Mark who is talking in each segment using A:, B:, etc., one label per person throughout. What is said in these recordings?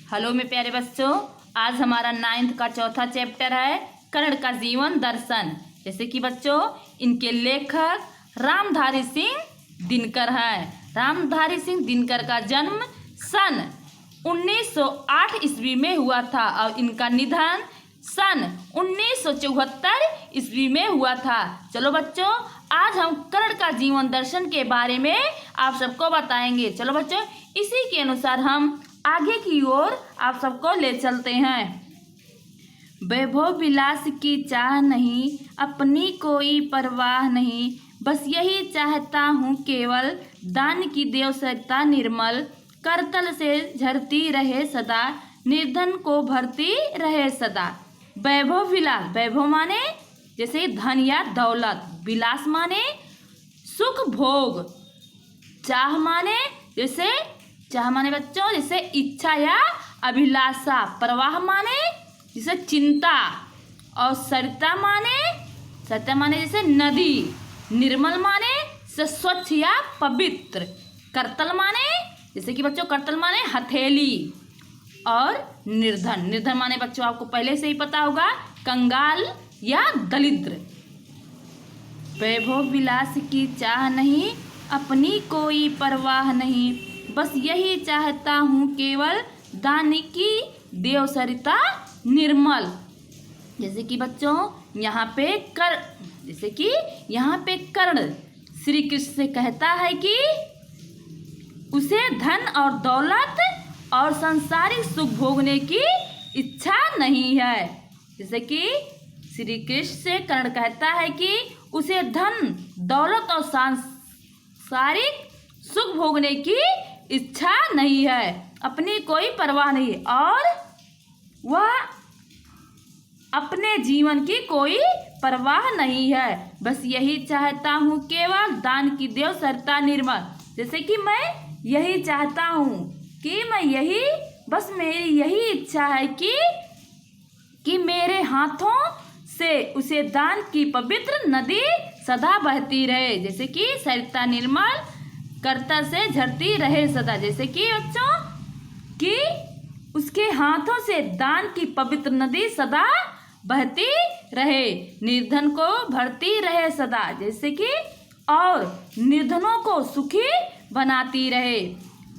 A: Hello मेरे प्यारे बच्चों, आज हमारा 9th का चौथा चैप्टर है कर्ण का जीवन दर्शन। जैसे कि बच्चों इनके लेखक रामधारी सिंह दिनकर हैं। रामधारी सिंह दिनकर का जन्म सन 1908 ईस्वी में हुआ था और इनका निधन सन 1974 ईस्वी में हुआ था। चलो बच्चों, आज हम कर्ण का जीवन दर्शन के बारे में आप सबको बताएंगे। चलो बच्चों, इसी के अनुसार हम आगे की ओर आप सबको ले चलते हैं। वैभव विलास की चाह नहीं, अपनी कोई परवाह नहीं, बस यही चाहता हूँ केवल दान की देवसरिता निर्मल, करतल से झरती रहे सदा, निर्धन को भरती रहे सदा। वैभव विलास, वैभव माने जैसे धन या दौलत, विलास माने सुख भोग, चाह माने जैसे चाह माने बच्चों जैसे इच्छा या अभिलाषा, प्रवाह माने जैसे चिंता, और सरिता माने जैसे नदी, निर्मल माने जैसे स्वच्छ या पवित्र, करतल माने जैसे कि बच्चों करतल माने हथेली, और निर्धन, निर्धन माने बच्चों आपको पहले से ही पता होगा कंगाल या दरिद्र। वैभव विलास की चाह नहीं, अपनी कोई परवाह नहीं, बस यही चाहता हूँ केवल दान की देवसरिता निर्मल। जैसे कि बच्चों यहाँ पे कर्ण श्री कृष्ण से कहता है कि उसे धन और दौलत और सांसारिक सुख भोगने की इच्छा नहीं है। जैसे कि श्री कृष्ण से कर्ण कहता है कि उसे धन दौलत और सांसारिक सुख भोगने की इच्छा नहीं है, अपनी कोई परवाह नहीं, और वह अपने जीवन की कोई परवाह नहीं है, बस यही चाहता हूँ केवल दान की देवसरिता निर्मल। जैसे कि मैं यही चाहता हूँ कि बस मेरी यही इच्छा है कि मेरे हाथों से उसे दान की पवित्र नदी सदा बहती रहे। जैसे कि सरिता निर्मल, करतल से झरती रहे सदा। जैसे कि बच्चों कि उसके हाथों से दान की पवित्र नदी सदा बहती रहे, निर्धन को भरती रहे सदा। जैसे कि और निर्धनों को सुखी बनाती रहे।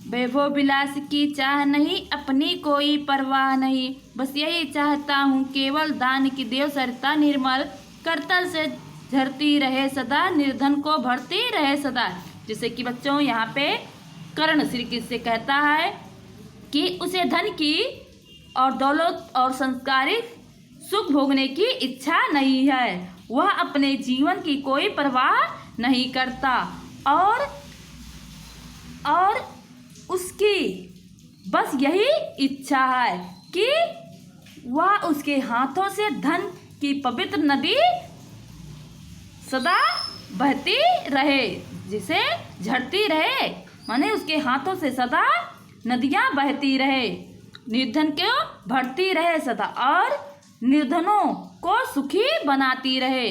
A: वैभव विलास की चाह नहीं, अपनी कोई परवाह नहीं, बस यही चाहता हूँ केवल दान की देवसरिता निर्मल, करतल से झरती रहे सदा, निर्धन को भरती रहे सदा। जैसे कि बच्चों यहाँ पे कर्ण श्री कृष्ण से कहता है कि उसे धन की और दौलत और संस्कारिक सुख भोगने की इच्छा नहीं है, वह अपने जीवन की कोई परवाह नहीं करता, और उसकी बस यही इच्छा है कि वह उसके हाथों से धन की पवित्र नदी सदा बहती रहे, जिसे झरती रहे माने उसके हाथों से सदा नदियां बहती रहे, निर्धन को भरती रहे सदा, और निर्धनों को सुखी बनाती रहे।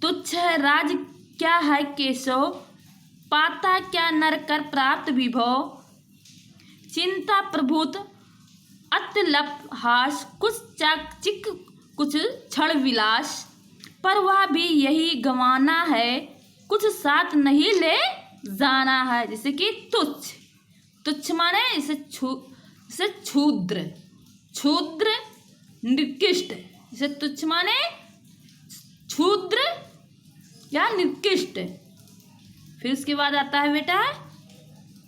A: तुच्छ है राज क्या है केशव, पाता क्या नर कर प्राप्त विभव, चिंता प्रभुत अत्यल्प हास, कुछ चाकचिक कुछ क्षण विलास, पर वह भी यही गंवाना है, कुछ साथ नहीं ले जाना है। जैसे कि तुच्छ, तुच्छ माने इसे क्षुद्र, क्षुद्र निकृष्ट। जैसे तुच्छ माने क्षुद्र या निकृष्ट। फिर उसके बाद आता है बेटा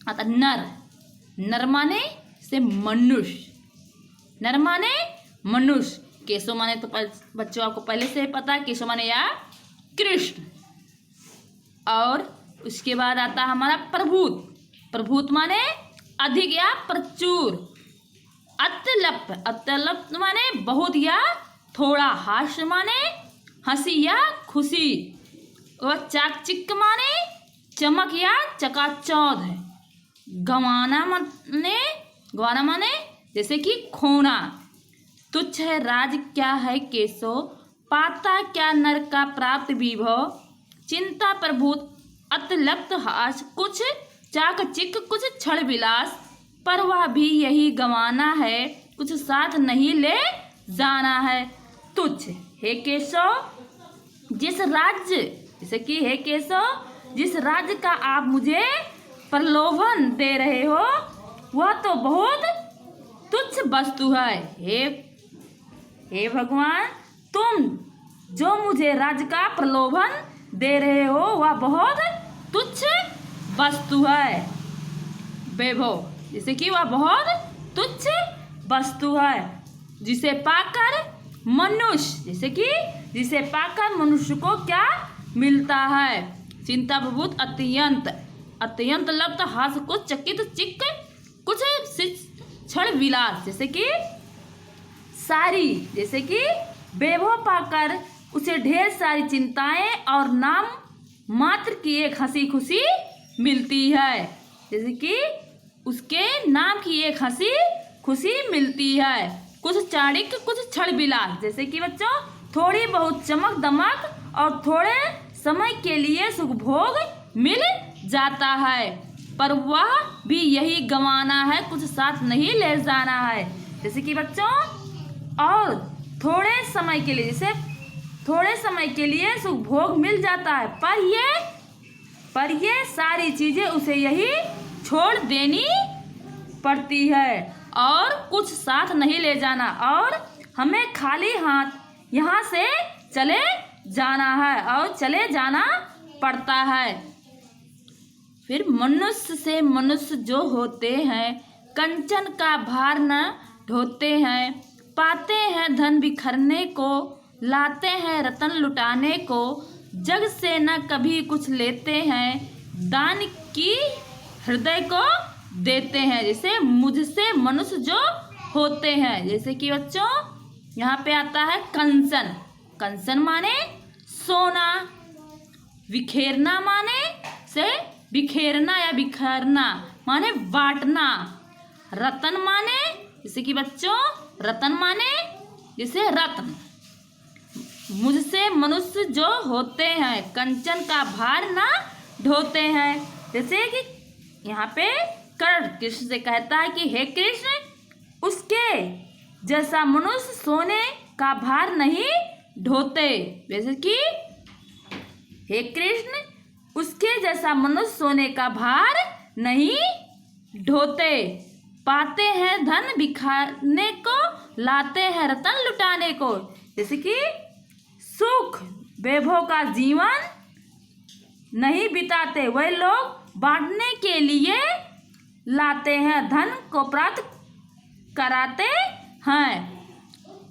A: आता नर, नर माने से मनुष्य, नर माने मनुष्य। केशव माने तो बच्चों आपको पहले से पता है, केशव माने या कृष्ण। और उसके बाद आता हमारा प्रभुत, प्रभुत माने अधिक या प्रचुर, अत्यल्प, अत्यल्प माने बहुत या थोड़ा, हास्य माने हंसी या खुशी, और चाकचिक माने चमक या चकाचौंध, गंवाना माने जैसे कि खोना। तुच्छ है राज क्या है केशव, पाता क्या नर का प्राप्त विभव, चिंता प्रभुत अत्यल्प हास, कुछ चाकचिक कुछ क्षण विलास, पर वह भी यही गंवाना है, कुछ साथ नहीं ले जाना है। तुच्छ हे केशव, जिस राज्य, जैसे कि हे केशव, जिस राज्य का आप मुझे प्रलोभन दे रहे हो वह तो बहुत तुच्छ वस्तु है। हे भगवान, तुम जो मुझे राज्य का प्रलोभन दे रहे हो वह बहुत तुच्छ वस्तु है। वैभव, जैसे कि वह बहुत तुच्छ वस्तु है, जिसे पाकर मनुष्य, जैसे कि जिसे पाकर मनुष्य को क्या मिलता है। चिंता विभूत अत्यंत, अत्यंत लब्ध हास को चकित चिक कुछ क्षण विलास, जैसे कि सारी, जैसे कि वैभव पाकर उसे ढेर सारी चिंताएं और नाम मात्र की एक हंसी खुशी मिलती है, जैसे कि उसके नाम की एक हंसी खुशी मिलती है। कुछ चाणिक कुछ क्षण विलास, जैसे कि बच्चों थोड़ी बहुत चमक दमक और थोड़े समय के लिए सुख भोग मिल जाता है, पर वह भी यही गंवाना है, कुछ साथ नहीं ले जाना है। जैसे कि बच्चों और थोड़े समय के लिए, जैसे थोड़े समय के लिए सुख भोग मिल जाता है, पर ये सारी चीजें उसे यही छोड़ देनी पड़ती है और कुछ साथ नहीं ले जाना, और हमें खाली हाथ यहाँ से चले जाना है और चले जाना पड़ता है। फिर मनुष्य से मनुष्य जो होते हैं, कंचन का भार न ढोते हैं, पाते हैं धन बिखरने को, लाते हैं रतन लुटाने को, जग से न कभी कुछ लेते हैं, दान की हृदय को देते हैं। जैसे मुझसे मनुष्य जो होते हैं, जैसे कि बच्चों यहाँ पे आता है कंचन, कंचन माने सोना, बिखेरना माने से बिखेरना या बिखरना माने बांटना, रतन माने जैसे कि बच्चों रतन माने जैसे रत्न। मुझसे मनुष्य जो होते हैं, कंचन का भार ना ढोते हैं, जैसे कि यहाँ पे कर्ण कृष्ण से कहता है कि हे कृष्ण, उसके जैसा मनुष्य सोने का भार नहीं ढोते। जैसे कि हे कृष्ण, उसके जैसा मनुष्य सोने का भार नहीं ढोते, पाते हैं धन बिखारने को, लाते हैं रतन लुटाने को। जैसे कि सुख वैभव का जीवन नहीं बिताते, वह लोग बांटने के लिए लाते हैं, धन को प्राप्त कराते हैं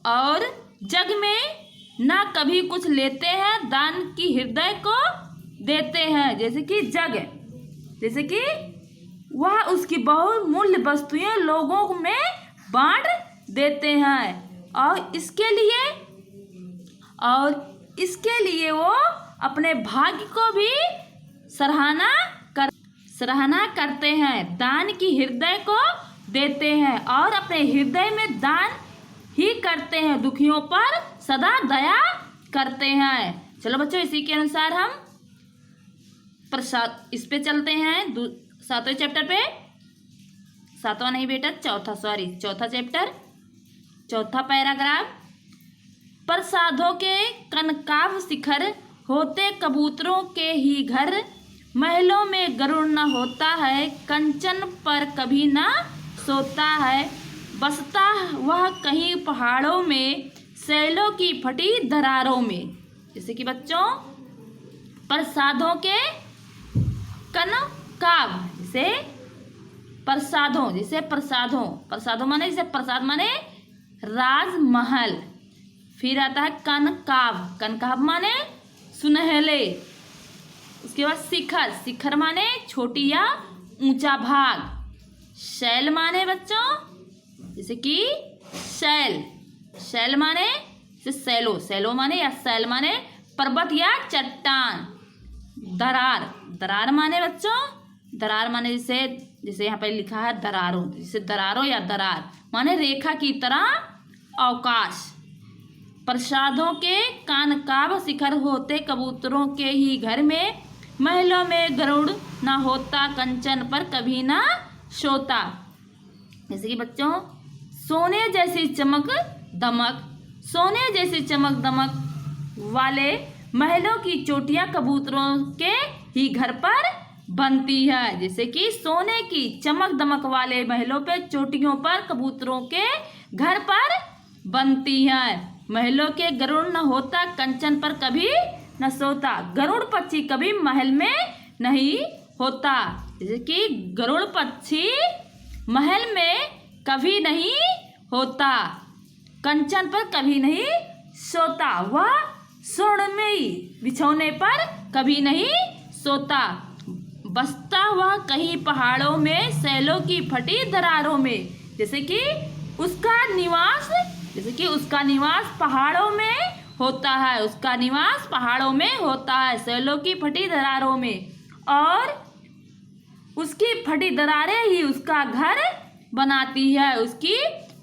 A: और जग में ना कभी कुछ लेते हैं, दान की हृदय को देते हैं। जैसे कि जग, जैसे कि वह उसकी बहुमूल्य वस्तुएं लोगों में बांट देते हैं और इसके लिए वो अपने भाग्य को भी सराहना करते हैं, दान की हृदय को देते हैं और अपने हृदय में दान ही करते हैं, दुखियों पर सदा दया करते हैं। चलो बच्चों, इसी के अनुसार हम प्रसाद इस पे चलते हैं, 7वें चैप्टर पे, 7वां नहीं बेटा, चौथा चैप्टर, चौथा पैराग्राफ। प्रसादों के कनकाभ शिखर होते कबूतरों के ही घर, महलों में गरुड़ न होता है, कंचन पर कभी न सोता है, बसता वह कहीं पहाड़ों में, सैलों की फटी दरारों में। जैसे कि बच्चों प्रसादों के कनकाभ, जैसे प्रसादों माने जैसे प्रसाद माने राजमहल। फिर आता है कनकाभ माने सुनहले। उसके बाद शिखर माने छोटी या ऊंचा भाग। शैल माने बच्चों जैसे कि शैल माने जैसे सैलो माने या शैल माने पर्वत या चट्टान। दरार माने बच्चों, दरार माने जैसे यहाँ पे लिखा है दरारों, जैसे दरारों या दरार माने रेखा की तरह अवकाश। प्रसादों के कनकाभ शिखर होते कबूतरों के ही घर में, महलों में गरुड़ ना होता, कंचन पर कभी ना सोता। जैसे कि बच्चों सोने जैसी चमक दमक, सोने जैसी चमक दमक वाले महलों की चोटियां कबूतरों के ही घर पर बनती है। जैसे कि सोने की चमक दमक वाले महलों पे चोटियों पर कबूतरों के घर पर बनती है। महलों के गरुड़ न होता कंचन पर कभी न सोता, गरुड़ पक्षी कभी महल में नहीं होता। जैसे कि गरुड़ पक्षी महल में कभी नहीं होता, कंचन पर कभी नहीं सोता, वह स्वर्णमयी बिछौने पर कभी नहीं सोता, बसता वह कहीं पहाड़ों में सैलों की फटी दरारों में। जैसे कि उसका निवास पहाड़ों में होता है, उसका निवास पहाड़ों में होता है, सैलों की फटी दरारों में, और उसकी फटी दरारें ही उसका घर बनाती है, उसकी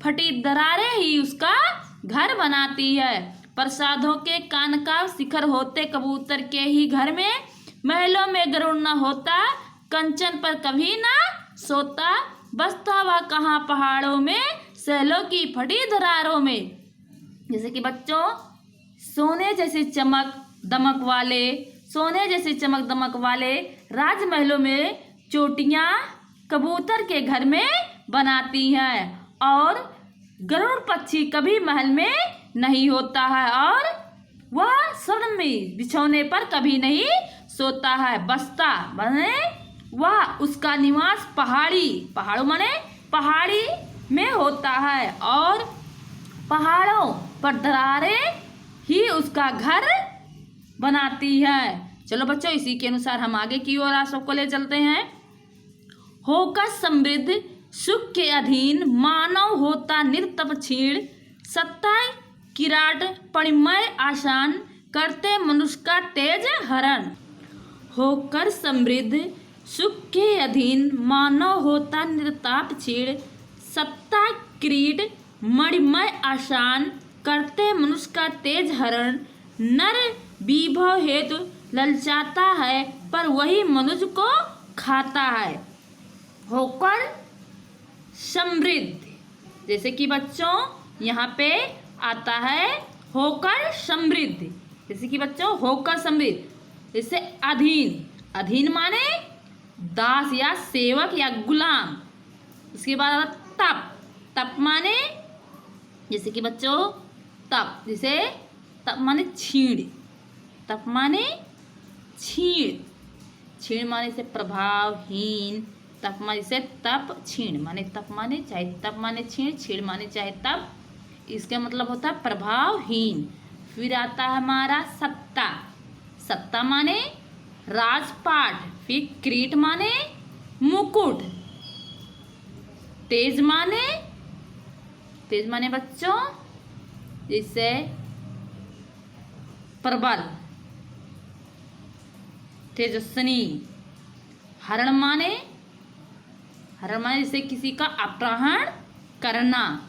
A: फटी दरारें ही उसका घर बनाती है। प्रसादों के कानकाव शिखर होते कबूतर के ही घर में, महलों में गरुड़ न होता कंचन पर कभी ना सोता, बसता वह कहाँ पहाड़ों में सैलों की फटी दरारों में। जैसे कि बच्चों सोने जैसी चमक दमक वाले राजमहलों में चोटियां कबूतर के घर में बनाती हैं, और गरुड़ पक्षी कभी महल में नहीं होता है, और वह स्वर्णमयी बिछौने पर कभी नहीं सोता है, बसता माने वह उसका निवास पहाड़ों माने पहाड़ी में होता है, और पहाड़ों पर दरारें ही उसका घर बनाती है। चलो बच्चों इसी के अनुसार हम आगे की ओर आप सबको ले चलते हैं। होकर समृद्ध सुख के अधीन मानव होता निर्तप क्षीण, सत्ता किराट परिमय आसान करते मनुष्य का तेज हरण। होकर समृद्ध सुख के अधीन मानव होता निर्ताप क्षीण, सत्ता किरीट मणिमय आसान करते मनुष्य का तेज हरण। नर विभव हेतु ललचाता है पर वही मनुष्य को खाता है। होकर समृद्ध, जैसे कि बच्चों यहाँ पे आता है होकर समृद्ध, जैसे कि बच्चों होकर समृद्ध, जैसे अधीन माने दास या सेवक या गुलाम। उसके बाद तप माने जैसे कि बच्चों तप, जैसे तप माने छीण, तप माने छीण माने से प्रभावहीन, तप माने से तप, छीण माने तप माने चाहे तप माने छीण माने चाहे तप, इसका मतलब होता है प्रभावहीन। फिर आता है हमारा सत्ता माने राजपाट, फिर किरीट माने मुकुट, तेज माने बच्चों जैसे प्रबल, तेजस्वी। हरण माने जैसे किसी का अपहरण करना।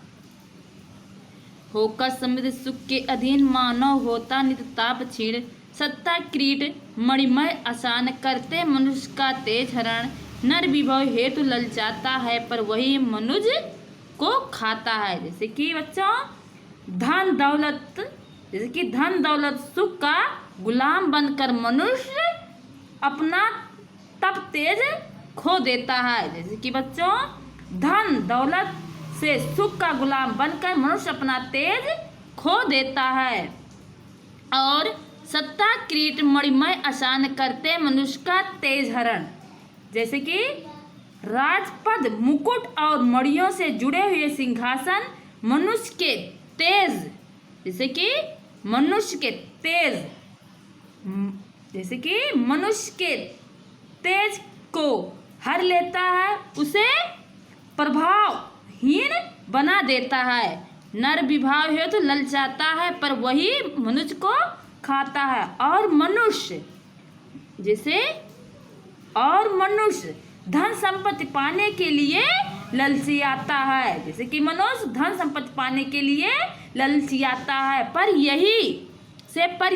A: होकर समृद्ध सुख के अधीन मानव होता निताप क्षीण, सत्ता किरीट मणिमय आसान करते मनुष्य का तेज हरण। नर विभव हेतु ललचाता है पर वही मनुष्य को खाता है। जैसे कि बच्चों धन दौलत सुख का गुलाम बनकर मनुष्य अपना तप तेज खो देता है। जैसे कि बच्चों धन दौलत से सुख का गुलाम बनकर मनुष्य अपना तेज खो देता है, और सत्ता किरीट मणिमय आसान करते मनुष्य का तेज हरण। जैसे कि राजपद मुकुट और मणियों से जुड़े हुए सिंहासन मनुष्य के तेज, जैसे कि मनुष्य के तेज को हर लेता है, उसे प्रभावहीन बना देता है। नर विभाव हेतु ललचाता है पर वही मनुष्य को खाता है, और मनुष्य धन संपत्ति पाने के लिए ललचियाता है। जैसे कि मनुष्य धन संपत्ति पाने के लिए ललचियाता है पर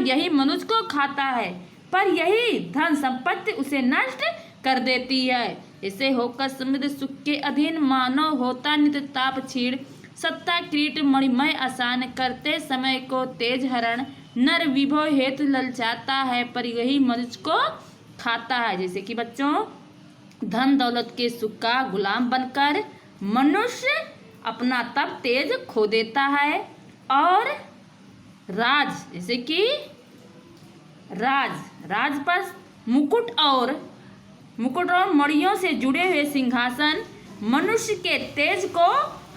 A: यही मनुष्य को खाता है, पर यही धन संपत्ति उसे नष्ट कर देती है। इसे होकर समृद्ध सुख के अधीन मानव होता नित्य ताप छीड़ सत्ता किरीट मणिमय आसान करते समय को तेज हरण नर विभव हेतु ललचाता है पर यही मनुष्य को खाता है। जैसे कि बच्चों धन दौलत के सुख का गुलाम बनकर मनुष्य अपना तप तेज खो देता है और राज जैसे कि राज पर मुकुट और मणियों से जुड़े हुए सिंहासन मनुष्य के तेज को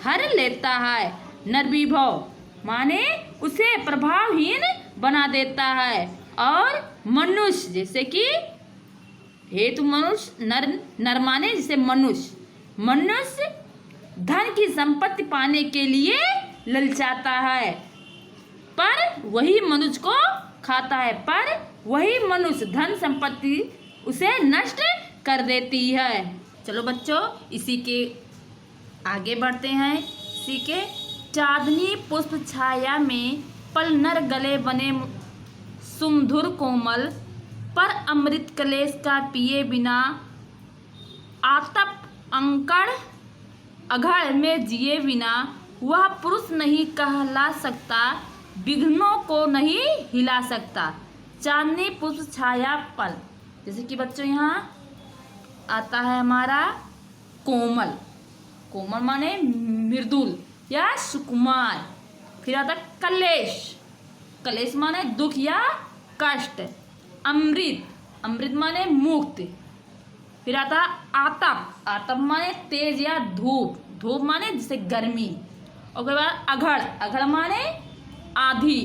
A: हर लेता है। नरविभव माने उसे प्रभावहीन बना देता है और मनुष्य जैसे कि हेतु मनुष्य नर माने जैसे मनुष्य धन की संपत्ति पाने के लिए ललचाता है पर वही मनुष्य को खाता है पर वही मनुष्य धन संपत्ति उसे नष्ट कर देती है। चलो बच्चों इसी के आगे बढ़ते हैं। इसी के चांदनी पुष्प छाया में पल नर गले बने सुमधुर कोमल पर अमृत कलेश का पिए बिना आतप अंकड़ अघड़ में जिए बिना वह पुरुष नहीं कहला सकता विघ्नों को नहीं हिला सकता। चांदनी पुष्प छाया पल जैसे कि बच्चों यहाँ आता है हमारा कोमल माने मृदुल या सुकुमार। फिर आता कलेश माने दुख या कष्ट। अमृत माने मुक्त। फिर आता आतप माने तेज या धूप माने जैसे गर्मी। और उसके बाद अघड़ माने आधी।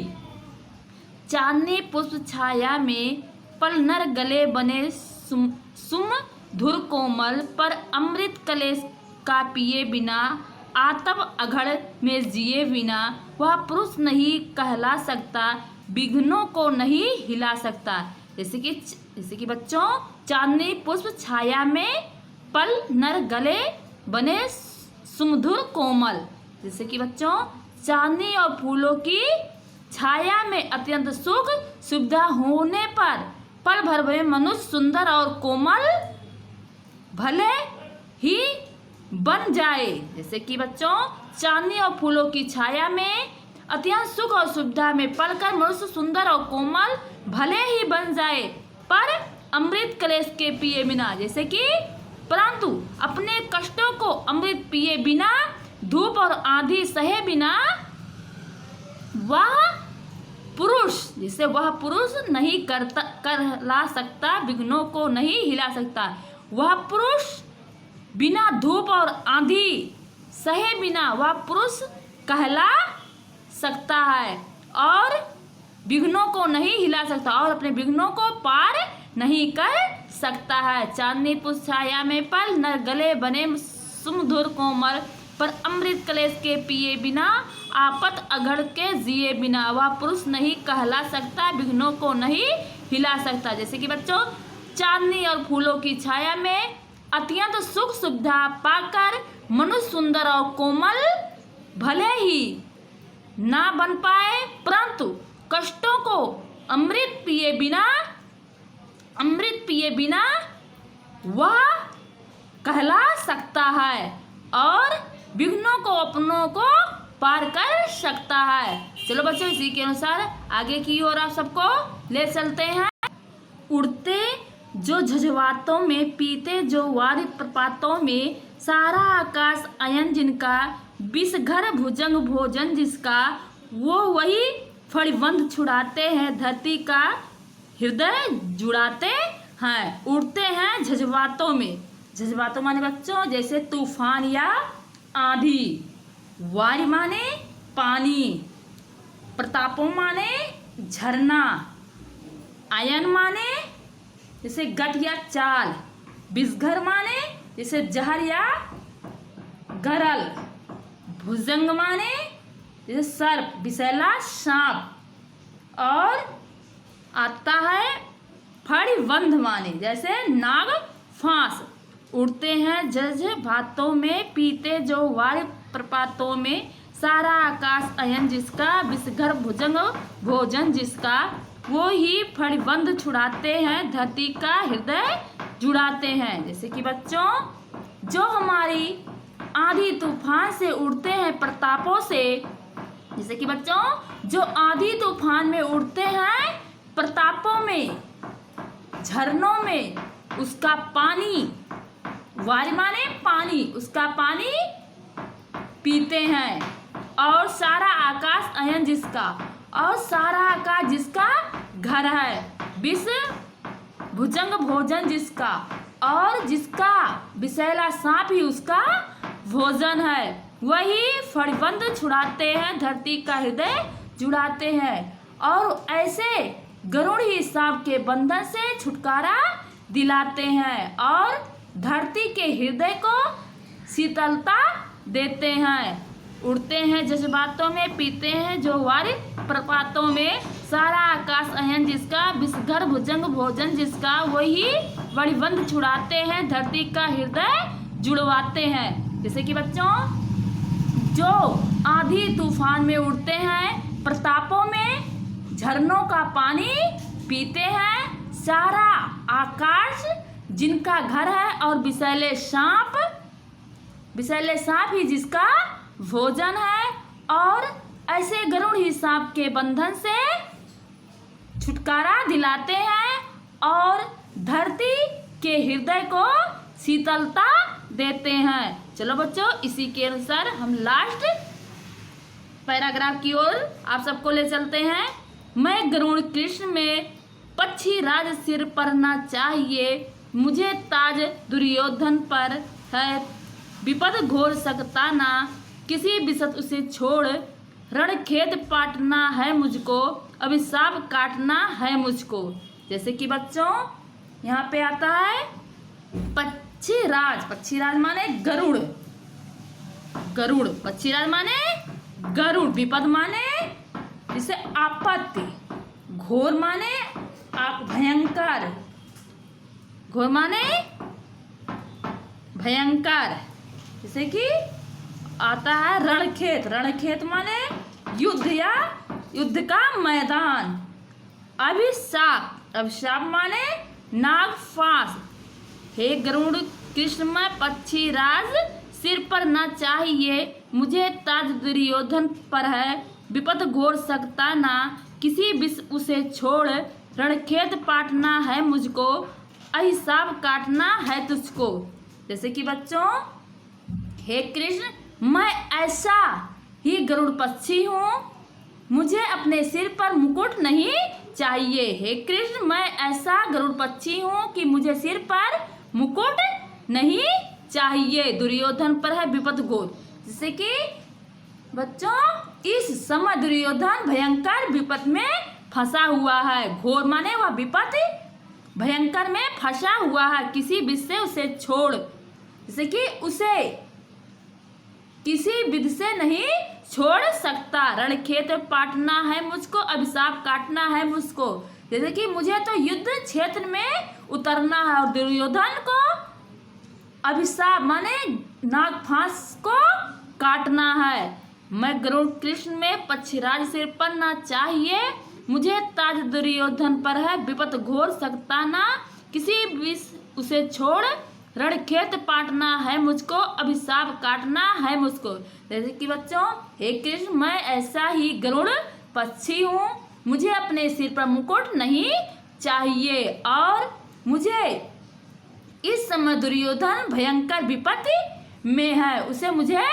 A: चांदनी पुष्प छाया में पल नर गले बने सुमधुर कोमल पर अमृत कलेश का पिए बिना आतप अघड़ में जिए बिना वह पुरुष नहीं कहला सकता विघ्नों को नहीं हिला सकता। जैसे कि बच्चों चांदनी पुष्प छाया में पल नर गले बने सुमधुर कोमल। जैसे कि बच्चों चांदनी और फूलों की छाया में अत्यंत सुख सुविधा होने पर पल भर में मनुष्य सुंदर और कोमल भले ही बन जाए। जैसे कि बच्चों चांदनी और फूलों की छाया में अत्यंत सुख और सुविधा में पलकर मनुष्य सुंदर और कोमल भले ही बन जाए पर अमृत कलेश के पिए बिना जैसे कि परंतु अपने कष्टों को अमृत पिए बिना धूप और आंधी सहे बिना वह पुरुष नहीं करला सकता विघ्नों को नहीं हिला सकता। वह पुरुष बिना धूप और आंधी सहे बिना वह पुरुष कहला सकता है और विघ्नों को नहीं हिला सकता और अपने विघ्नों को पार नहीं कर सकता है। चांदनी पुष्प छाया में पल नर गले बने सुमधुर कोमल पर अमृत कलेश के पिए बिना आपत अघड़ के जिए बिना वह पुरुष नहीं कहला सकता विघ्नों को नहीं हिला सकता। जैसे कि बच्चों चांदनी और फूलों की छाया में अत्यंत सुख सुविधा पाकर मनुष्य सुंदर और कोमल भले ही ना बन पाए परंतु कष्टों को अमृत पिए बिना वह कहला सकता है और विघ्नों को अपनों को पार कर सकता है। चलो बच्चों इसी के अनुसार आगे की ओर आप सबको ले चलते हैं। उड़ते जो झझवातों में पीते जो वारि प्रपातों में सारा आकाश अयन जिनका विषघर भुजंग भोजन जिसका वो वही फणिबंध छुड़ाते हैं धरती का हृदय जुड़ाते हैं। उड़ते हैं झझवातों माने बच्चों जैसे तूफान या आंधी। वारि माने पानी। प्रतापों माने झरना। अयन माने जैसे गठ या चाल। विषघर माने जैसे जहर या गरल। भुजंग माने जैसे सर्प विषैला सांप। और आता है फणिबंध माने जैसे नाग फांस। उड़ते हैं झझवातों में पीते जो वारि प्रपातों में सारा आकाश अयन जिसका विषघर भुजंग भोजन जिसका वो ही फणिबंध छुड़ाते हैं धरती का हृदय जुड़ाते हैं। जैसे कि बच्चों, जो हमारी आंधी तूफान से उड़ते हैं प्रतापों से, जैसे कि बच्चों, जो आंधी तूफान में उड़ते हैं प्रतापों में, झरनों में, उसका पानी, वारी माने पानी, उसका पानी पीते हैं। और सारा आकाश अयन जिसका, और सारा आकाश जिसका घर है, विष भुजंग भोजन जिसका, और जिसका विषैला सांप ही उसका भोजन है, वही फड़बंद छुड़ाते हैं, धरती का हृदय जुड़ाते हैं। और ऐसे गरुड़ ही सांप के बंधन से छुटकारा दिलाते हैं और धरती के हृदय को शीतलता देते हैं। उड़ते हैं जज्बातों में, पीते हैं जो वारिद प्रपातों में, सारा आकाश अयन जिसका, विषघर भुजंग भोजन जिसका, वही वड़िबंध छुड़ाते हैं, धरती का हृदय जुड़वाते हैं। जैसे कि बच्चों, जो आंधी तूफान में उड़ते हैं प्रतापों में, झरनों का पानी पीते हैं, सारा आकाश जिनका घर है, और विषैले सांप ही जिसका भोजन है। और ऐसे गरुड़ ही सांप के बंधन से छुटकारा दिलाते हैं और धरती के हृदय को शीतलता देते हैं। चलो बच्चों, इसी के अनुसार हम लास्ट पैराग्राफ की ओर आप सबको ले चलते हैं। मैं गरुड़ कृष्ण में पक्षी राज सिर पर ना चाहिए, मुझे ताज दुर्योधन पर है, विपद घोर सकता ना, किसी बिसत उसे छोड़, रण खेत पाटना है मुझको, अभिशाप काटना है मुझको। जैसे कि बच्चों, यहाँ पे आता है पक्षीराज माने गरुड़, पक्षीराज माने गरुड़, विपद माने जैसे आपत्ति, घोर माने भयंकर, घोर माने भयंकर। जैसे कि आता है रणखेत माने युद्ध या युद्ध का मैदान। अभिशाप माने नागफांस। हे गरुड़ कृष्ण में पक्षी राज सिर पर न चाहिए, मुझे ताज दुर्योधन पर है, विपद घोर सकता ना, किसी विष उसे छोड़, रणखेत पाटना है मुझको, अभिशाप काटना है तुझको। जैसे कि बच्चों, हे कृष्ण, मैं ऐसा ही गरुड़ पक्षी हूँ, मुझे अपने सिर पर मुकुट नहीं चाहिए। हे कृष्ण, मैं ऐसा गरुड़ पक्षी हूँ कि मुझे सिर पर मुकुट नहीं चाहिए। दुर्योधन पर है विपद घोर। जैसे कि बच्चों, इस समय दुर्योधन भयंकर विपद में फंसा हुआ है। घोर माने वह विपद भयंकर में फंसा हुआ है, किसी विध से उसे छोड़, जैसे कि उसे किसी विध से नहीं छोड़ सकता। रणखेत पाटना है मुझको, अभिशाप काटना है मुझको। जैसे कि मुझे तो युद्ध क्षेत्र में उतरना है और दुर्योधन को अभिशाप माने नागफांस को काटना है। मैं गरुड़ कृष्ण में पक्षीराज सिर पर ना चाहिए, मुझे ताज दुर्योधन पर है, विपद घोर सकता ना, किसी विष उसे छोड़, रणखेत पाटना है मुझको, अभिशाप काटना है मुझको। जैसे कि बच्चों, हे कृष्ण, मैं ऐसा ही गरुड़ पक्षी हूँ, मुझे अपने सिर पर मुकुट नहीं चाहिए और मुझे इस समय दुर्योधन भयंकर विपत्ति में है, उसे मुझे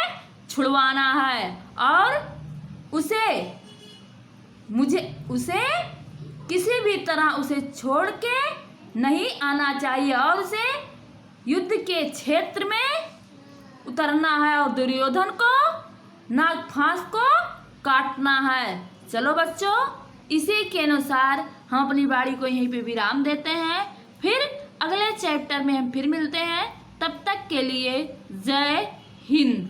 A: छुड़वाना है और उसे किसी भी तरह उसे छोड़ के नहीं आना चाहिए और उसे युद्ध के क्षेत्र में उतरना है और दुर्योधन को नागफांस को काटना है। चलो बच्चों, इसी के अनुसार हम अपनी वाणी को यहीं पे विराम देते हैं। फिर अगले चैप्टर में हम फिर मिलते हैं। तब तक के लिए जय हिंद।